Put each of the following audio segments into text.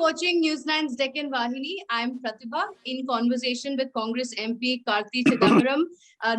watching Newsline's Deccan Vahini. I'm Prathibha in conversation with Congress MP Karti Chidambaram,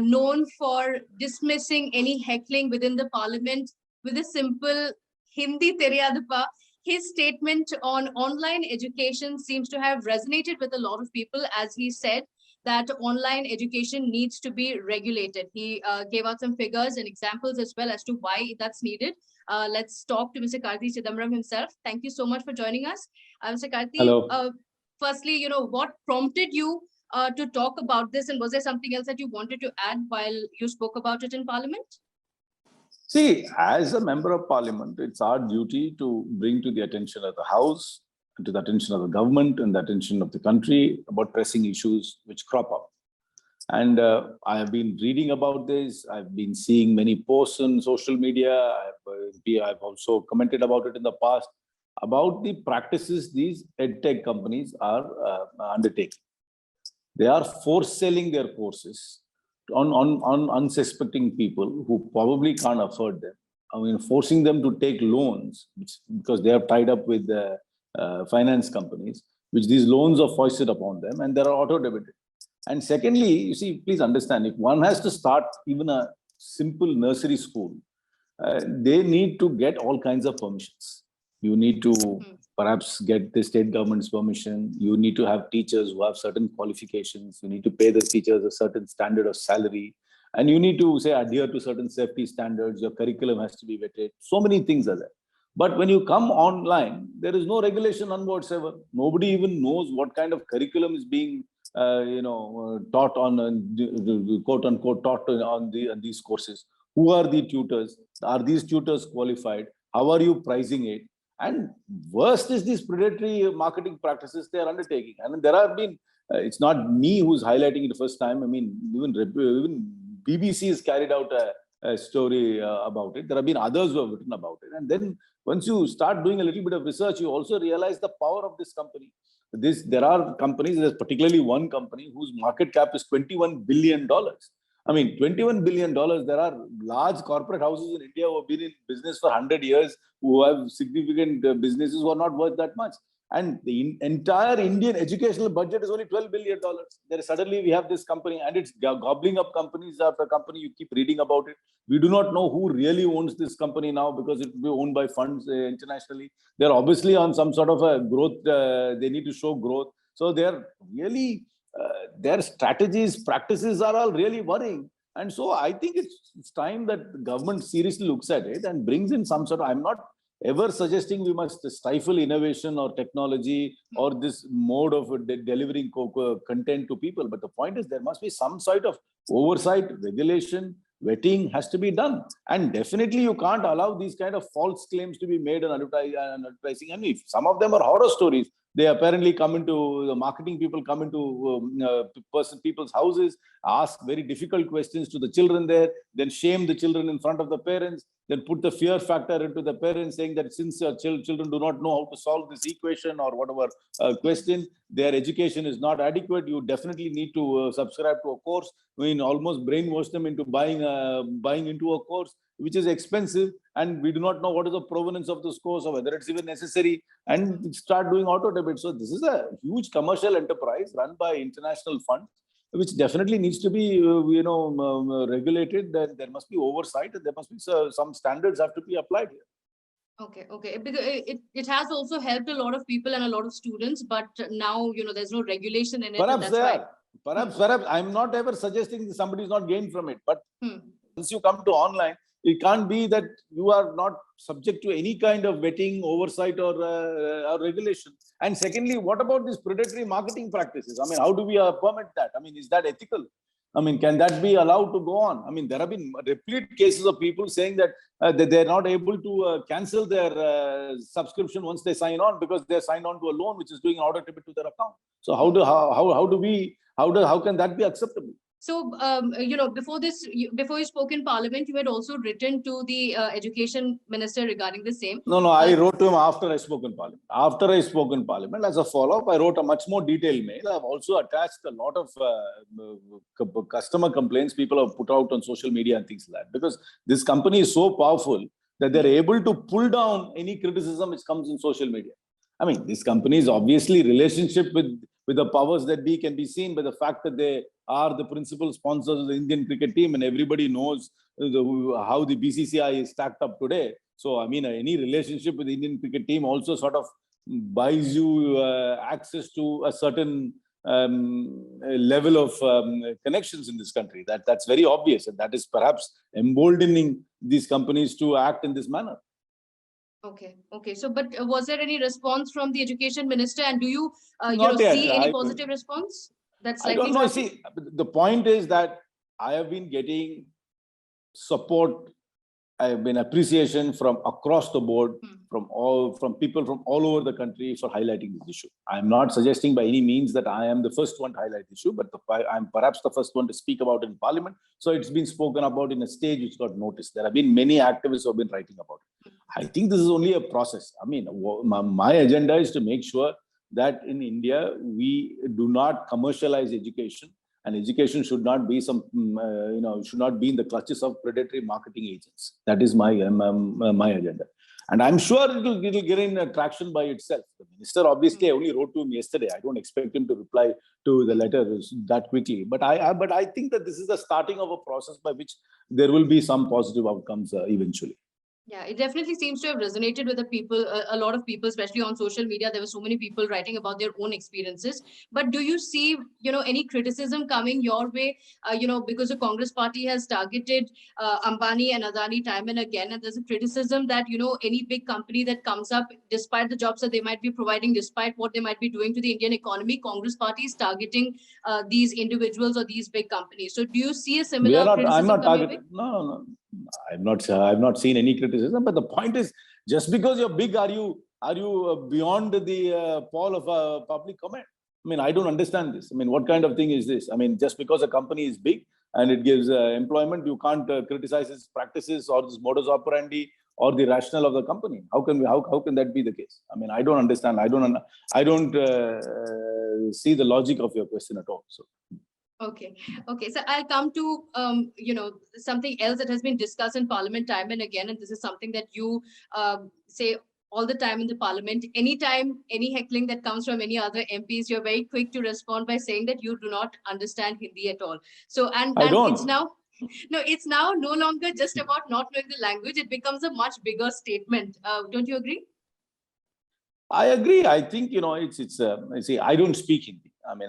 known for dismissing any heckling within the parliament with a simple Hindi Teryadapa. His statement on online education seems to have resonated with a lot of people, as he said that online education needs to be regulated. He gave out some figures and examples as well as to why that's needed. Let's talk to Mr. Karti Chidambaram himself. Thank you so much for joining us. Mr. Karti, hello. Firstly, what prompted you to talk about this, and was there something else that you wanted to add while you spoke about it in Parliament? See, as a member of Parliament, it's our duty to bring to the attention of the House, and to the attention of the government and the attention of the country about pressing issues which crop up. And I have been reading about this. I've been seeing many posts on social media. I've also commented about it in the past, about the practices these Edtech companies are undertaking. They are force selling their courses on unsuspecting people who probably can't afford them. I mean, forcing them to take loans because they are tied up with the finance companies, which these loans are foisted upon them, and they are auto-debited. And secondly, you see, please understand, if one has to start even a simple nursery school, they need to get all kinds of permissions. You need to perhaps get the state government's permission. You need to have teachers who have certain qualifications. You need to pay the teachers a certain standard of salary. And you need to, say, adhere to certain safety standards. Your curriculum has to be vetted. So many things are there. But when you come online, there is no regulation on whatsoever. Nobody even knows what kind of curriculum is being taught on, quote unquote, taught on these courses. Who are the tutors? Are these tutors qualified? How are you pricing it? And worst is these predatory marketing practices they are undertaking. I mean, there have been, it's not me who's highlighting it the first time. I mean, even BBC has carried out a story about it. There have been others who have written about it. And then once you start doing a little bit of research, you also realize the power of this company. There are companies, there's particularly one company whose market cap is $21 billion. I mean, $21 billion, there are large corporate houses in India who have been in business for 100 years, who have significant businesses who are not worth that much. And the entire Indian educational budget is only $12 billion. Suddenly we have this company and it's gobbling up companies after company. You keep reading about it. We do not know who really owns this company now because it will be owned by funds internationally. They're obviously on some sort of a growth. They need to show growth. So they're really, their strategies, practices are all really worrying. And so I think it's time that the government seriously looks at it and brings in some sort of, I'm not ever suggesting we must stifle innovation or technology or this mode of delivering content to people. But the point is there must be some sort of oversight, regulation, vetting has to be done. And definitely you can't allow these kind of false claims to be made on advertising. I mean, if some of them are horror stories. They apparently come into, the marketing people come into people's houses, ask very difficult questions to the children there, then shame the children in front of the parents, then put the fear factor into the parents saying that since your children do not know how to solve this equation or whatever question, their education is not adequate, you definitely need to subscribe to a course. I mean, almost brainwash them into buying into a course, which is expensive, and we do not know what is the provenance of this course or whether it's even necessary, and start doing auto debit. So this is a huge commercial enterprise run by international funds, which definitely needs to be regulated. That there must be oversight, and there must be some standards have to be applied here. Okay. Because it has also helped a lot of people and a lot of students, but now there's no regulation in it. Perhaps I'm not ever suggesting somebody is not gained from it, but once you come to online, it can't be that you are not subject to any kind of vetting, oversight, or regulation. And secondly, what about these predatory marketing practices? I mean, how do we permit that? I mean, is that ethical? I mean, can that be allowed to go on? I mean, there have been repeat cases of people saying that they're not able to cancel their subscription once they sign on because they're signed on to a loan which is doing auto debit to their account. So how can that be acceptable? So, before you spoke in Parliament, you had also written to the Education Minister regarding the same. No, I wrote to him after I spoke in Parliament. After I spoke in Parliament, as a follow-up, I wrote a much more detailed mail. I've also attached a lot of customer complaints people have put out on social media and things like that. Because this company is so powerful that they're able to pull down any criticism which comes in social media. I mean, this company's obviously relationship with the powers that be can be seen by the fact that they are the principal sponsors of the Indian cricket team, and everybody knows how the BCCI is stacked up today. So, I mean, any relationship with the Indian cricket team also sort of buys you access to a certain level of connections in this country. That's very obvious, and that is perhaps emboldening these companies to act in this manner. Okay. Okay. So, but was there any response from the education minister, and do you, Not yet. see any positive response? That's I don't know. See, the point is that I have been getting support. I have been appreciation from across the board, from people from all over the country for highlighting this issue. I'm not suggesting by any means that I am the first one to highlight the issue, but I'm perhaps the first one to speak about it in Parliament. So it's been spoken about in a stage which got noticed. There have been many activists who have been writing about it. I think this is only a process. I mean, my agenda is to make sure that in India, we do not commercialize education, and education should not be should not be in the clutches of predatory marketing agents. That is my agenda. And I'm sure it'll get in traction by itself. The minister, obviously, I only wrote to him yesterday. I don't expect him to reply to the letter that quickly. But I think that this is the starting of a process by which there will be some positive outcomes eventually. Yeah, it definitely seems to have resonated with the people, a lot of people, especially on social media. There were so many people writing about their own experiences. But do you see, any criticism coming your way, because the Congress party has targeted Ambani and Adani time and again, and there's a criticism that, any big company that comes up, despite the jobs that they might be providing, despite what they might be doing to the Indian economy, Congress party is targeting these individuals or these big companies. So do you see a similar criticism I'm not coming targeting. No. I've not seen any criticism, but the point is, just because you're big, are you beyond the pall of public comment? I mean, I don't understand this. I mean, what kind of thing is this? I mean, just because a company is big and it gives employment, you can't criticize its practices or this modus operandi or the rationale of the company. How can that be the case? I mean, I don't understand. I don't see the logic of your question at all. So. Okay. So I'll come to, something else that has been discussed in Parliament time and again, and this is something that you say all the time in the Parliament. Anytime any heckling that comes from any other MPs, you're very quick to respond by saying that you do not understand Hindi at all. So, and it's now, it's now no longer just about not knowing the language. It becomes a much bigger statement. Don't you agree? I agree. I think, I don't speak Hindi. I mean,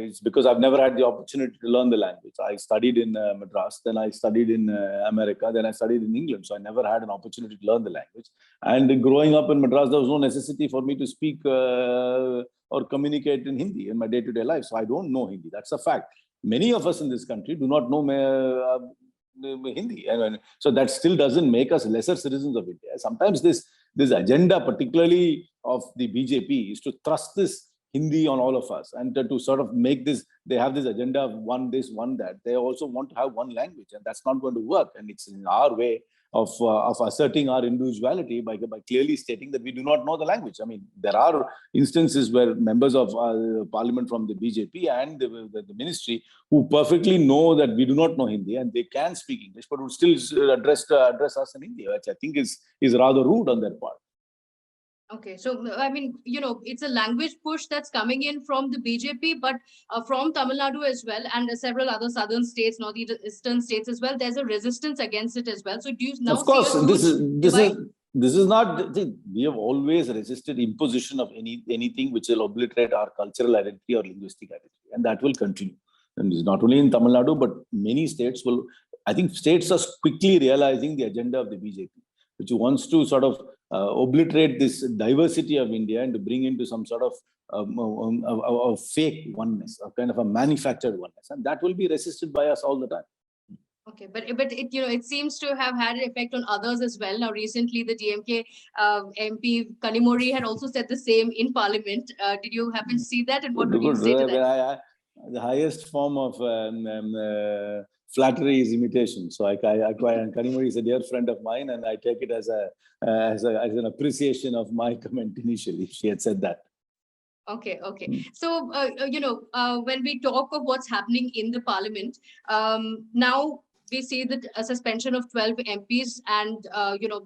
it's because I've never had the opportunity to learn the language. I studied in Madras, then I studied in America, then I studied in England. So I never had an opportunity to learn the language. And growing up in Madras, there was no necessity for me to speak or communicate in Hindi in my day-to-day life. So I don't know Hindi. That's a fact. Many of us in this country do not know Hindi. And so that still doesn't make us lesser citizens of India. Sometimes this agenda, particularly of the BJP, is to thrust this Hindi on all of us and to sort of make this, they have this agenda of one this, one that. They also want to have one language, and that's not going to work. And it's in our way of asserting our individuality by clearly stating that we do not know the language. I mean, there are instances where members of Parliament from the BJP and the ministry who perfectly know that we do not know Hindi and they can speak English, but would still address us in Hindi, which I think is rather rude on their part. Okay, so I mean, it's a language push that's coming in from the BJP, but from Tamil Nadu as well, and several other southern states, northeastern states as well. There's a resistance against it as well. So do you now of course, see this is not. We have always resisted imposition of anything which will obliterate our cultural identity or linguistic identity, and that will continue. And it's not only in Tamil Nadu, but many states will. I think states are quickly realizing the agenda of the BJP, which wants to sort of obliterate this diversity of India and to bring into some sort of fake oneness, a kind of a manufactured oneness, and that will be resisted by us all the time. Okay, but it it seems to have had an effect on others as well. Now, recently, the DMK MP Kanimori had also said the same in Parliament. Did you happen to see that, and what would you say to that? The highest form of flattery is imitation. So Kanimori is a dear friend of mine, and I take it as an appreciation of my comment initially. She had said that. Okay. So, when we talk of what's happening in the Parliament, now, we see that a suspension of 12 MPs and,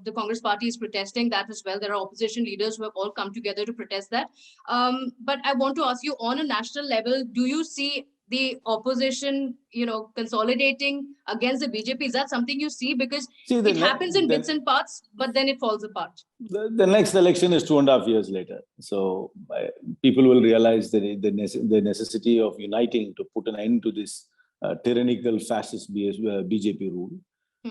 the Congress party is protesting that as well. There are opposition leaders who have all come together to protest that. But I want to ask you, on a national level, do you see the opposition, consolidating against the BJP? Is that something you see? Because it happens in bits and parts, but then it falls apart. The next election is 2.5 years later. So people will realize the necessity of uniting to put an end to this tyrannical fascist BJP rule.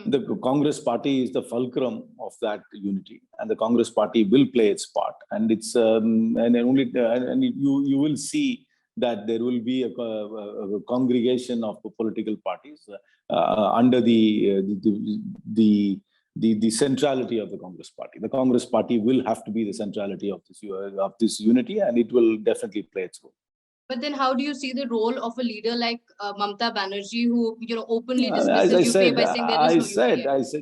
The Congress party is the fulcrum of that unity, and the Congress party will play its part. And it's you will see that there will be a congregation of political parties under the centrality of the Congress party. The Congress party will have to be the centrality of this unity, and it will definitely play its role. But then how do you see the role of a leader like Mamata Banerjee, who openly dismisses UPA by saying there is no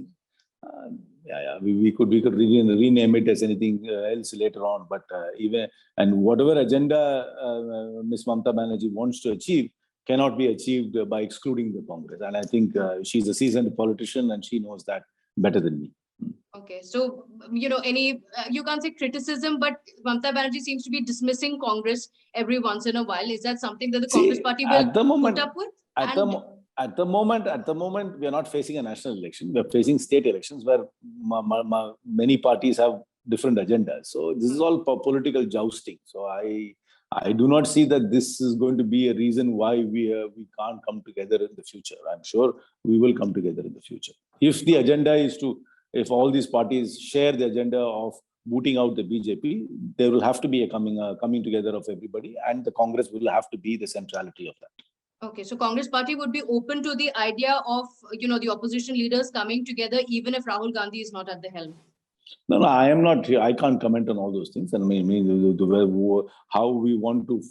UPA? We could rename it as anything else later on, but whatever agenda Ms. Mamata Banerjee wants to achieve cannot be achieved by excluding the Congress. And I think she's a seasoned politician and she knows that better than me. Okay, so, you can't say criticism, but Mamata Banerjee seems to be dismissing Congress every once in a while. Is that something that the Congress party will put up with? At the moment, we are not facing a national election. We are facing state elections where many parties have different agendas. So this is all political jousting. So I do not see that this is going to be a reason why we can't come together in the future. I'm sure we will come together in the future. If the agenda is if all these parties share the agenda of booting out the BJP, there will have to be a coming together of everybody, and the Congress will have to be the centrality of that. Okay, so Congress party would be open to the idea of, the opposition leaders coming together, even if Rahul Gandhi is not at the helm. No, I am not here. I can't comment on all those things. And how we want to,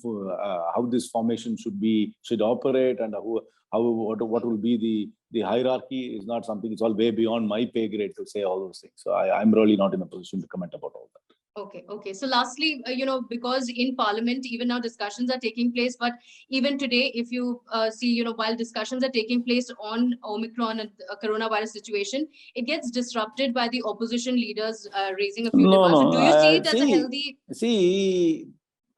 how this formation should operate, and what will be the hierarchy is not something. It's all way beyond my pay grade to say all those things. So I'm really not in a position to comment about all that. Okay. So lastly, because in Parliament, even now discussions are taking place, but even today, if you see, while discussions are taking place on Omicron and coronavirus situation, it gets disrupted by the opposition leaders raising a few demands. So do you see it as a healthy? See,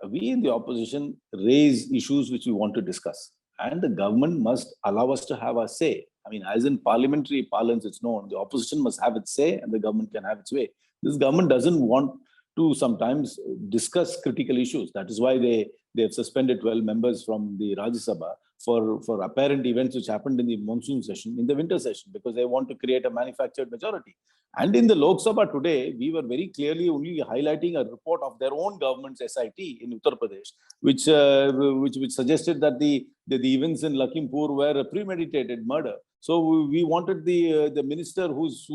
we in the opposition raise issues which we want to discuss, and the government must allow us to have a say. I mean, as in parliamentary parlance, it's known, the opposition must have its say and the government can have its way. This government doesn't want to sometimes discuss critical issues. That is why they have suspended 12 members from the Rajya Sabha for apparent events which happened in the monsoon session, in the winter session, because they want to create a manufactured majority. And in the Lok Sabha today, we were very clearly only highlighting a report of their own government's SIT in Uttar Pradesh, which suggested that the events in Lakhimpur were a premeditated murder. So we wanted the minister who's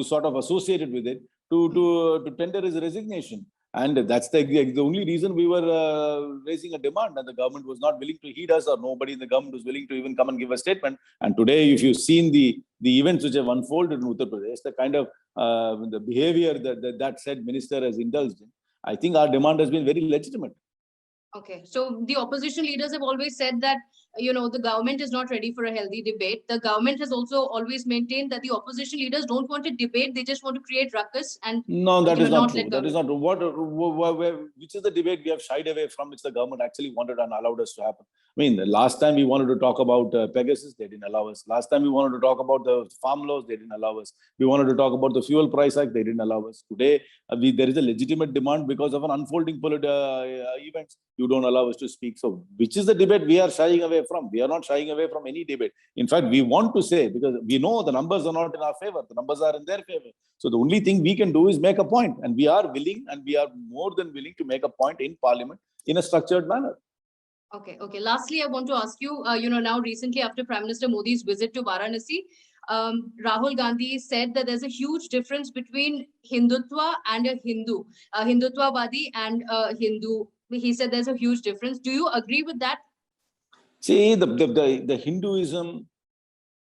sort of associated with it to tender his resignation. And that's the only reason we were raising a demand, and the government was not willing to heed us, or nobody in the government was willing to even come and give a statement. And today, if you've seen the events which have unfolded in Uttar Pradesh, the kind of the behavior that said minister has indulged in, I think our demand has been very legitimate. Okay, so the opposition leaders have always said that, the government is not ready for a healthy debate. The government has also always maintained that the opposition leaders don't want to debate. They just want to create ruckus and no, that is not true. That is not true. Which is the debate we have shied away from, which the government actually wanted and allowed us to happen? I mean, the last time we wanted to talk about Pegasus, they didn't allow us. Last time we wanted to talk about the farm laws, they didn't allow us. We wanted to talk about the fuel price hike, they didn't allow us. Today, there is a legitimate demand because of an unfolding events. You don't allow us to speak. So which is the debate we are shying away from? We are not shying away from any debate. In fact, we want to say, because we know the numbers are not in our favor, the numbers are in their favor. So the only thing we can do is make a point, and we are willing, and we are more than willing to make a point in Parliament in a structured manner. Okay. Lastly, I want to ask you, now recently after Prime Minister Modi's visit to Varanasi, Rahul Gandhi said that there's a huge difference between Hindutva and a Hindu, a Hindutvawadi and a Hindu. He said there's a huge difference. Do you agree with that? See, the Hinduism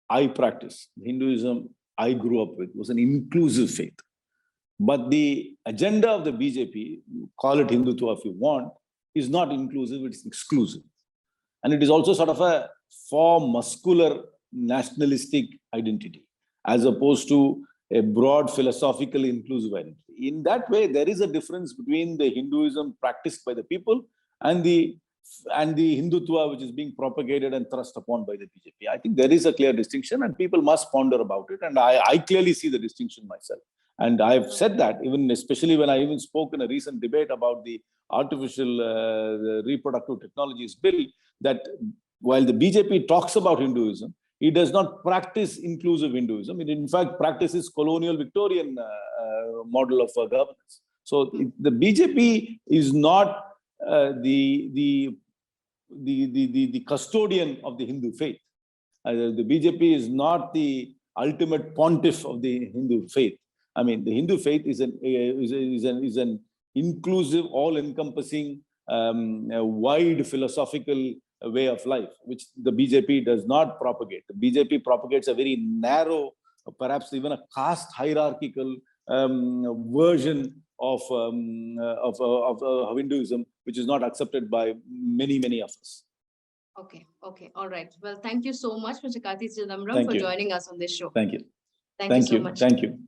I practice, Hinduism I grew up with, was an inclusive faith. But the agenda of the BJP, call it Hindutva if you want, is not inclusive, it's exclusive. And it is also sort of a for muscular nationalistic identity, as opposed to a broad philosophical inclusive identity. In that way, there is a difference between the Hinduism practiced by the people and the Hindutva which is being propagated and thrust upon by the BJP. I think there is a clear distinction and people must ponder about it. And I clearly see the distinction myself. And I've said that, even especially when I even spoke in a recent debate about the artificial reproductive technologies bill, that while the BJP talks about Hinduism, it does not practice inclusive Hinduism. It in fact practices colonial Victorian model of governance. So the BJP is not the custodian of the Hindu faith. The BJP is not the ultimate pontiff of the Hindu faith. I mean, the Hindu faith is an inclusive, all-encompassing, wide philosophical way of life, which the BJP does not propagate. The BJP propagates a very narrow, perhaps even a caste hierarchical version of Hinduism, which is not accepted by many of us. Okay. All right. Well, thank you so much, Mr. Karti Chidambaram, for joining us on this show. Thank you. Thank you so much. Thank you.